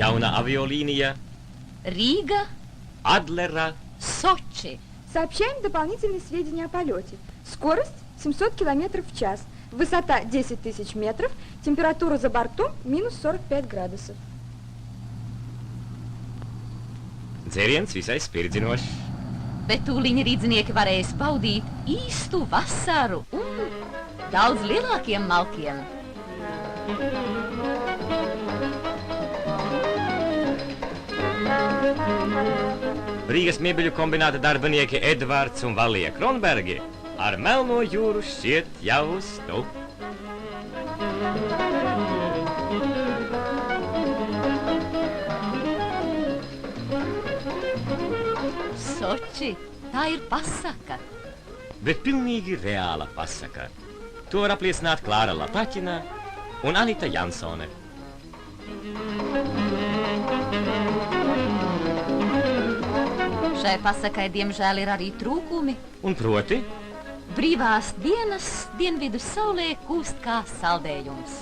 Jauna aviolīnija. Рига, Адлера. Сочи. Сообщаем дополнительные сведения о полете. Скорость 700 км в час, высота 10 тысяч метров, температура за бортом минус 45 градусов. Dzēriens visai spirdzinošs. Bet tūliņa rīdzinieki varēs baudīt īstu vasaru un daudz lielākiem malkiem. Rīgas miebeļu kombināta darbinieki Edvards un Valija Kronbergi ar Melno jūru šķiet jau uz tu. Soči, tā ir pasaka. Bet pilnīgi reāla pasaka. To var apliecināt Klāra Lapaķina un Anita Jansone. Šai pasakai, diemžēl, ir arī trūkumi. Un proti? Brīvās dienas dienvidu saulē kūst kā saldējums.